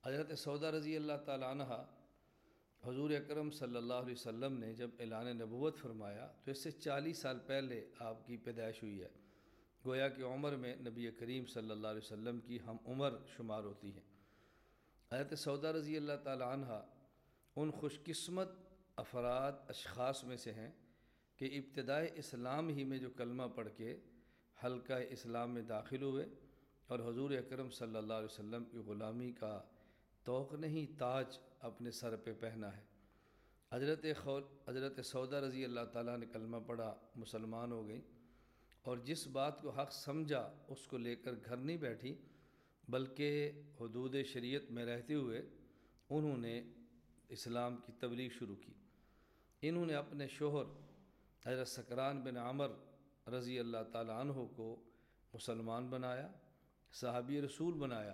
حضرت سودا رضی اللہ تعالیٰ عنہ حضور اکرم صلی اللہ علیہ وسلم نے جب اعلان نبوت فرمایا تو اس سے 40 سال پہلے آپ کی پیدائش ہوئی ہے۔ گویا کہ عمر میں نبی کریم صلی اللہ علیہ وسلم کی ہم عمر شمار ہوتی ہیں۔ حضرت سودا رضی اللہ تعالیٰ عنہ ان خوش قسمت افراد اشخاص میں سے ہیں کہ ابتدائے اسلام ہی میں جو کلمہ پڑھ کے حلقہ اسلام میں داخل ہوئے اور حضور اکرم صلی اللہ علیہ وسلم کی غلامی کا توق نہیں تاج اپنے سر پہ پہنا ہے۔ حضرت سودا رضی اللہ تعالیٰ نے کلمہ پڑھا، مسلمان ہو گئیں، اور جس بات کو حق سمجھا اس کو لے کر گھر نہیں بیٹھی، بلکہ حدود شریعت میں رہتے ہوئے انہوں نے اسلام کی تبلیغ شروع کی۔ انہوں نے اپنے شوہر حضرت سکران بن عمر رضی اللہ تعالیٰ عنہ کو مسلمان بنایا، صحابی رسول بنایا۔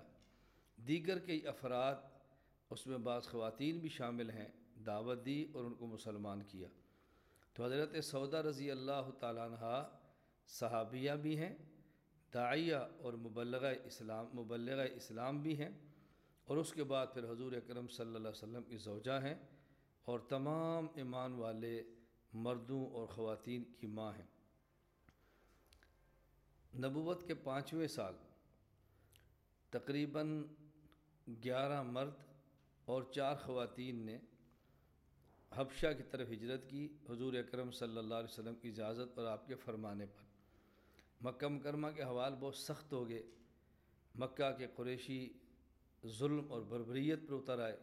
دیگر کئی افراد، اس میں بعض خواتین بھی شامل ہیں، دعوت دی اور ان کو مسلمان کیا۔ تو حضرت سودا رضی اللہ تعالیٰ عنہ صحابیہ بھی ہیں، داعیہ اور مبلغہ اسلام بھی ہیں، اور اس کے بعد پھر حضور اکرم صلی اللہ علیہ وسلم کی زوجہ ہیں اور تمام ایمان والے مردوں اور خواتین کی ماں ہیں۔ نبوت کے 5ویں سال تقریباً 11 مرد اور 4 خواتین نے حبشہ کی طرف ہجرت کی، حضور اکرم صلی اللہ علیہ وسلم کی اجازت اور آپ کے فرمانے پر۔ مکہ مکرمہ کے حوال بہت سخت ہو گئے، مکہ کے قریشی ظلم اور بربریت پر اتر آئے۔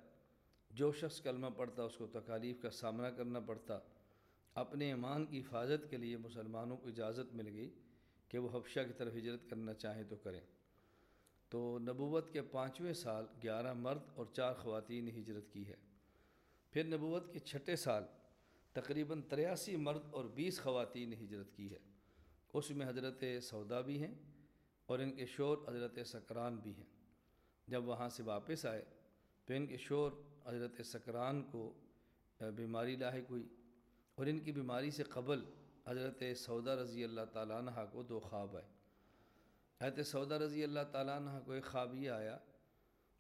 جو شخص کلمہ پڑھتا اس کو تکالیف کا سامنا کرنا پڑتا۔ اپنے ایمان کی حفاظت کے لیے مسلمانوں کو اجازت مل گئی کہ وہ حبشہ کی طرف ہجرت کرنا چاہیں تو کریں۔ تو نبوت کے 5ویں سال 11 مرد اور 4 خواتین نے ہجرت کی ہے۔ پھر نبوت کے 6 سال تقریباً 83 مرد اور 20 خواتین نے ہجرت کی ہے۔ اس میں حضرت سودا بھی ہیں اور ان کے شوہر حضرت سکران بھی ہیں۔ جب وہاں سے واپس آئے تو ان کے شوہر حضرت سکران کو بیماری لاحق ہوئی، اور ان کی بیماری سے قبل حضرت سودا رضی اللہ تعالیٰ عنہ کو 2 خواب آئے۔ حضرت سودا رضی اللہ تعالیٰ عنہ کو ایک خواب یہ آیا،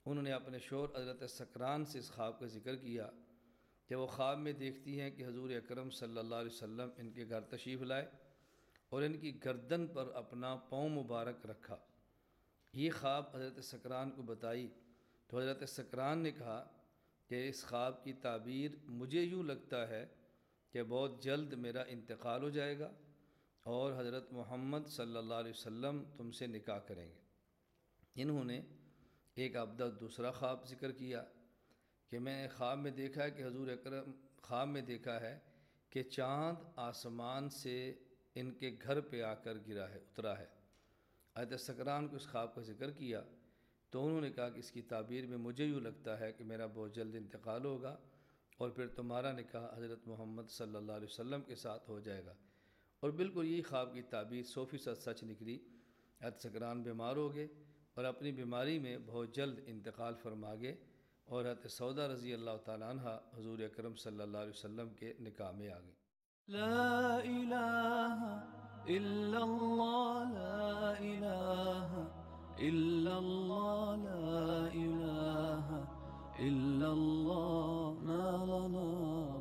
انہوں نے اپنے شوہر حضرت سکران سے اس خواب کا ذکر کیا کہ وہ خواب میں دیکھتی ہیں کہ حضور اکرم صلی اللہ علیہ وسلم ان کے گھر تشریف لائے اور ان کی گردن پر اپنا پاؤں مبارک رکھا۔ یہ خواب حضرت سکران کو بتائی تو حضرت سکران نے کہا کہ اس خواب کی تعبیر مجھے یوں لگتا ہے کہ بہت جلد میرا انتقال ہو جائے گا اور حضرت محمد صلی اللہ علیہ وسلم تم سے نکاح کریں گے۔ انہوں نے ایک ابدا دوسرا خواب ذکر کیا کہ میں نے خواب میں دیکھا ہے کہ حضور اکرم خواب میں دیکھا ہے کہ چاند آسمان سے ان کے گھر پہ آ کر اترا ہے۔ حضرت سکران کو اس خواب کا ذکر کیا تو انہوں نے کہا کہ اس کی تعبیر میں مجھے یوں لگتا ہے کہ میرا بہت جلد انتقال ہوگا اور پھر تمہارا نکاح حضرت محمد صلی اللہ علیہ وسلم کے ساتھ ہو جائے گا۔ اور بالکل یہی خواب کی تعبیر 100% سچ نکلی۔ حضرت سکران بیمار ہو گئے اور اپنی بیماری میں بہت جلد انتقال فرما گئے، اور حضرت سودا رضی اللہ تعالیٰ عنہ حضور اکرم صلی اللہ علیہ وسلم کے نکاح میں آ گئیں۔ لا إله إلا الله، لا إله إلا الله، لا إله إلا الله، ما لنا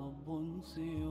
رب سواه.